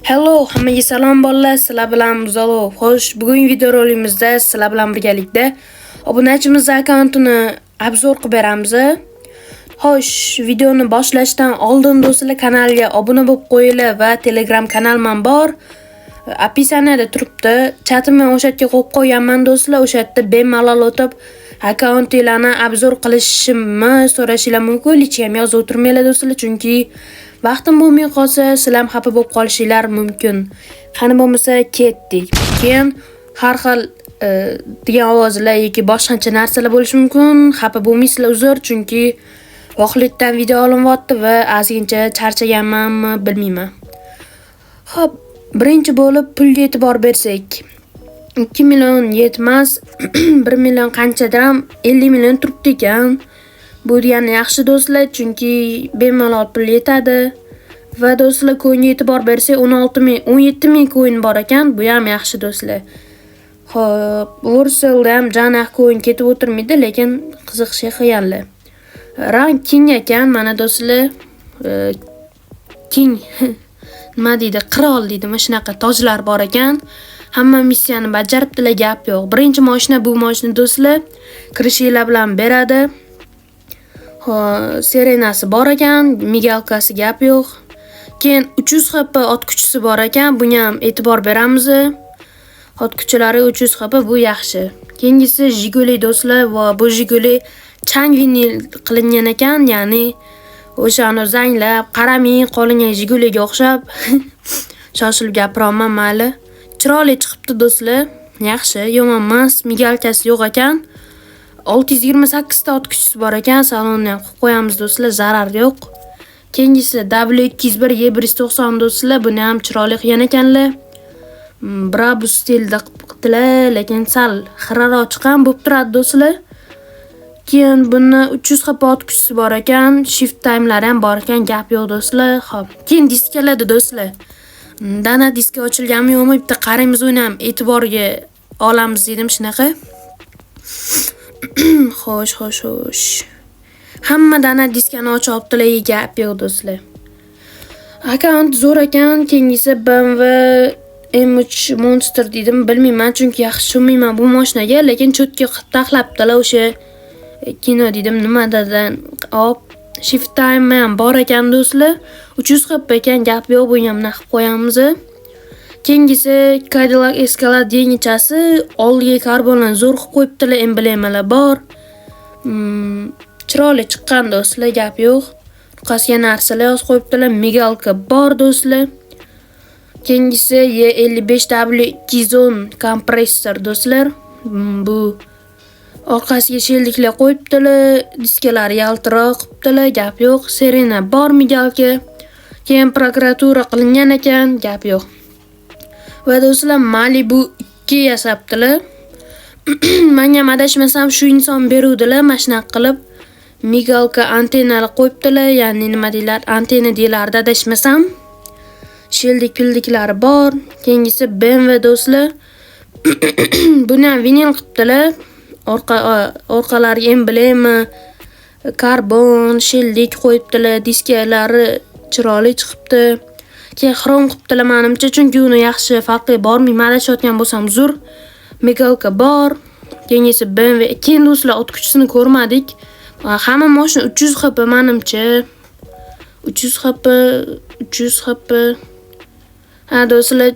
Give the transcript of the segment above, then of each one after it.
Hello, hammaga salom bolalar. Sizlar bilan Muzalo. Xo'sh, bugungi videorolikimizda sizlar bilan birgalikda obunachimiz akkauntini obzor qilib beramiz. Xo'sh, videoni boshlashdan oldin do'stlar kanalga obuna bo'lib qo'yinglar va Telegram kanalim bor. Описанияda turibdi. Chatimni o'sha yerga qo'yib qo'yganman do'stlar. O'sha yerda bemalol o'tib akkauntinglarni obzor qilishimni so'rashinglar mumkin. Hech ham yozib o'tirmanglar do'stlar, chunki vaqtim bo'lmay qolsa, sizlar ham xafa bo'lib qolishinglar mumkin. Qani bo'lmasa ketdik. Keyin har xil degan ovozlar yoki boshqacha narsalar bo'lishi mumkin. Xafa bo'lmaysizlar, uzr, chunki vaqtlikdan video olinyapti va ozgincha charchaganmanmi, bilmayman. Xo'p, birinchi bo'lib pulga e'tibor bersak, 2 million yetmas, 1 million qanchadir ham 50 million turibdi ekan. Bu degani yaxshi do'stlar, chunki bemalol pul yetadi. Va do'stlar, coinga e'tibor bersak, 17 ming coin bor ekan. Bu ham yaxshi do'stlar. Xo'p, Urselda ham janaq coin ketib o'tirmaydi, lekin qiziqish qilganlar. Rang king ekan, mana do'stlar. King nima deydi? Qirol deydi. Mana shunaqa tojlar bor ekan. Hamma missiyani bajaribdilar, gap yo'q. Birinchi mashina bu mashina do'stlar. Kirishinglar bilan beradi. Serenasi bor ekan, migalkasi gap yo'q. Keyin 300 HP ot kuchisi bor ekan, bunga ham e'tibor beramiz. Ot kuchlari 300 HP, bu yaxshi. Keyingisi Jiguli do'stlar va bu Jiguli chang vinil qilingan ekan, ya'ni o'shani zanglab, qaraming qolingan Jiguliga o'xshab. Shoshilib gapiraman, mayli. Chiroyli chiqibdi do'stlar. Yaxshi, yomon emas, migalkasi yo'q ekan. 628 ta ot kuchisi bor ekan, salonni ham qo'yib qo'yamiz do'stlar, zarar yo'q. Keyingisi W201 Y190 do'stlar, buni ham chiroyli qilgan ekanlar. Brabus stilda qildilar, lekin sal xiraroq chiqqan bo'lib turadi do'stlar. Keyin buni 300 HP ot kuchisi bor ekan, shift timelari ham bor ekan, gap yo'q do'stlar. Xo'p, keyin diskalarda do'stlar. Dana diska ochilganmi yo'qmi, bitta qaraymiz, uni ham e'tiborga olamiz dedim shunaqa. Xo'sh. Hamma dana diskani ochibdilar, gap yo'q do'stlar. Akkaunt zo'r ekan. Keyingisi BMW M3 Monster dedim, bilmayman chunki yaxshi tushunmayman bu mashinaga, lekin cho'tga taxlabdilar o'sha kino dedim nimadadan. Hop, shift time ham bor ekan do'stlar. 300 HP ekan, gap yo'q, buni ham naqib qo'yamiz. Keyingisi Cadillac Escalade yengchasi, oldiga karbondan zo'r qilib qo'yibdilar, emblemalar bor. Chiroyli chiqqan do'stlar, gap yo'q. Qasga narsalar yozib qo'yibdilar, migalka bor do'stlar. Keyingisi E55W210 kompressor do'stlar. Bu orqasiga sheldiklar qo'yibdilar, diskalari yaltiroq qilibdilar, gap yo'q. Serena bor migalka. Keyin prokuratura qilingan ekan, gap yo'q. Va do'stlar, Malibu 2 yasabdilar. Menga adashmasam shu inson beruvdilar, mashina qilib migalka antennali qo'yibdilar, ya'ni nima deylar, antenna deylardi adashmasam. Shildik-pildiklari bor. Keyingisi BMW do'stlar. Buni ham vinil qilibdilar. Orqalari emblema, karbon, shildik qo'yibdilar, diskalari chiroyli chiqibdi. Keyin xrom qilibdilar menimcha, chunki uni yaxshi farqi bormayman, adashayotgan bo'lsam uzr. Migalka bor. Keyingisi BMW. Keyin do'stlar ot kuchisini ko'rmadik. Hamma mashina 300 HP menimcha. 300 HP. Ha do'stlar,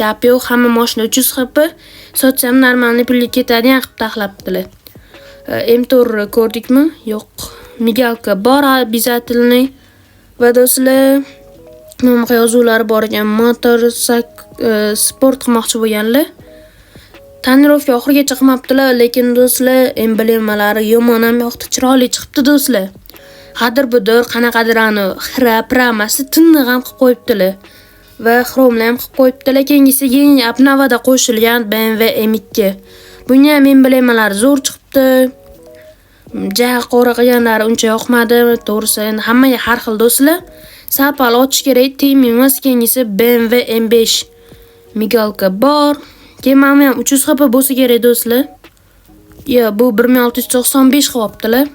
gap yo'q, hamma mashina 300 HP. Sotsam normalniy pulga ketadigan qilib taxlabdilar. M4 ko'rdikmi? Yo'q. Migalka bor, обязательный. Va do'stlar, nima yozuvlari bor ekan, motor sport qilmoqchi bo'lganlar. Tonirovka oxirigacha qilmabdilar, lekin do'stlar, emblemalari yomon ham yo'qdi, chiroyli chiqibdi do'stlar. Hadir-budir qanaqadir ani xira-pramasi tinni ham qilib qo'yibdilar. Va xromlar ham qilib qo'yibdilar. Keyingisi yangi apnavada qo'shilgan BMW M2. Bunga ham emblemalari zo'r chiqibdi. Qora qilganlari uncha yoqmadi, to'g'risi, endi hammaga har xil do'stlar. Sapal ochish kerak, tegmaymiz. Keyingisi BMW M5. Migalka bor. Keyin mana ham 300 HP bo'lsa kerak do'stlar. Yo, bu 1695 qilyaptilar.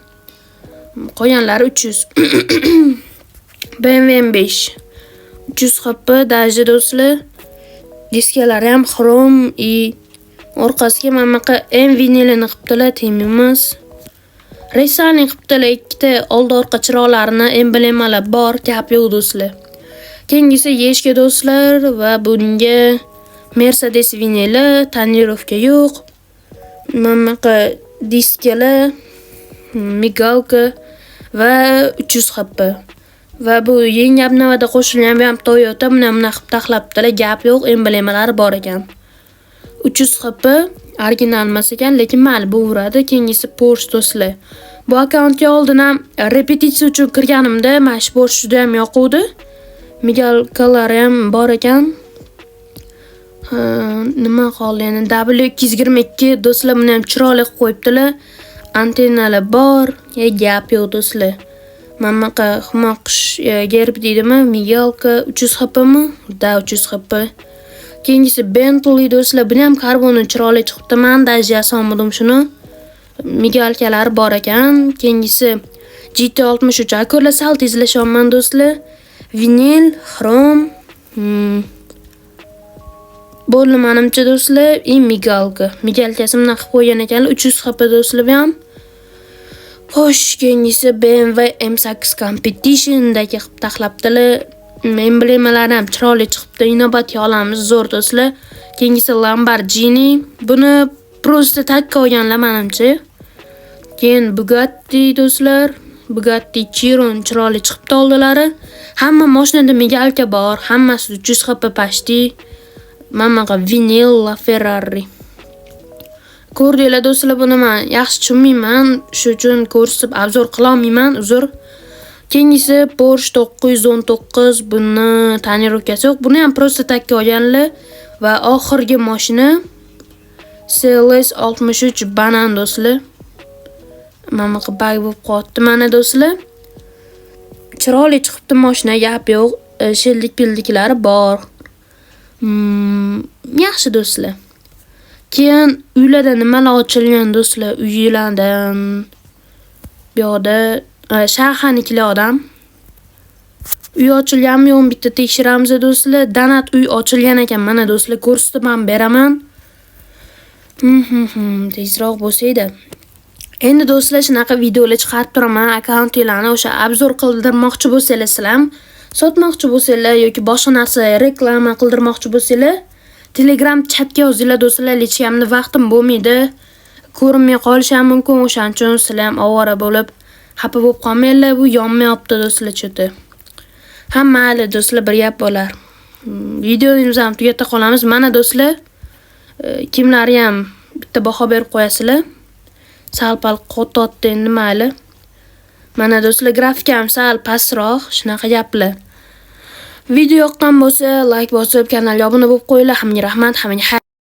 Qolganlari 300. BMW M5. 300 HP даже do'stlar. Diskalari ham xrom и orqasiga mana M vinilini qilibdilar, temimiz. Resaning qilibdilar, ikkita old orqa chiroqlarini emblemalar bor, gap yo'q do'stlar. Keyingisi yechka do'stlar va bunga Mercedes vinili, tonirovka yo'q. Mana diskalar, migalka va 300 HP. Va bu yangi obnovada qo'shilgan ham Toyota buni qilib taxlabdilar, gap yo'q, emblemalari bor ekan. 300 HP original emas ekan, lekin mayli bu uradi. Keyingisi Porsche do'stlar. Bu akkauntga oldin ham repetitsiya uchun kirganimda mana shu Porsche juda ham yoquvdi. Migalkalari ham bor ekan. Nima qoldi endi? W222 do'stlar, buni ham chiroyli qilib qo'yibdilar. Antennalar bor, gap yo'q do'stlar. Mana xmoqish gerb deydimi? Migalka 300 HP mi? Da 300 HP. Keyingisi Bentley do'stlar, buni ham karbonni chiroyli chiqibdi. Men dajasi olmadim shuni. Migalkalari bor ekan. Keyingisi GT63 akurlar sal tezlashyapman do'stlar. Vinil, xrom, bo'ldi menimcha do'stlar, migalka. Migalkasi bilan qilib qo'ygan ekanlar, 300 HP do'stlar ham. Xo'sh, keyingisi BMW M8 Competition'dagi qilib taxlabdilar. Emblemalar ham chiroyli chiqibdi. Inobatga olamiz, zo'r do'stlar. Keyingisi Lamborghini. Buni prosta takka olganlar menimcha. Keyin Bugatti do'stlar. Bugatti Chiron chiroyli chiqibdi oldilari. Hamma mashinada migalka bor, hammasi 300 HP pashti. Mana vinil Ferrari. Ko'rdinglar do'stlar, buni men yaxshi tushunmayman, shu uchun ko'rsatib obzor qila olmayman, uzr. Keyingisi Porsche 919, buni tonirovkasi yo'q. Buni ham prosta takka olganlar va oxirgi mashina CLS 63 banan do'stlar. Mana bag bo'lib qoldi mana do'stlar. Chiroyli chiqibdi mashina, gap yo'q. Shildik-pildiklari bor. Yaxshi do'stlar. Keyin uylarda nimalar ochilgan do'stlar? Uylardan bu yoqda shaharnikilar odam. Uy ochilganmi yo'qmi bitta tekshiramiz do'stlar. Donat uy ochilgan ekan, mana do'stlar, ko'rsatib ham beraman. Tezroq bo'lsa-edi. Endi do'stlar, shunaqa videolar chiqarib turaman. Akkauntlarni o'sha obzor qildirmoqchi bo'lsanglar, sizlar sotmoqchi bo'lsanglar yoki boshqa narsa reklama qildirmoqchi bo'lsanglar, Telegram chatga yozinglar do'stlar. Hechqamda vaqtim bo'lmaydi. Ko'rinmay qolishi ham mumkin, o'shaning uchun sizlar ham ovora bo'lib, xafa bo'lib qolmanglar. Bu yonmayapti do'stlar choti. Hamma hali do'stlar, bir gap bo'lar. Videomizni ham tugatib qolamiz. Mana do'stlar, kimlari ham bitta baho berib qo'yasizlar. Sal-pal qototdi endi mayli. Mana do'stlar, grafika ham sal pastroq, shunaqa gaplar. Video yoqqan bo'lsa, like bosib, kanalga obuna bo'lib qo'yinglar. Hammaga rahmat, hammaga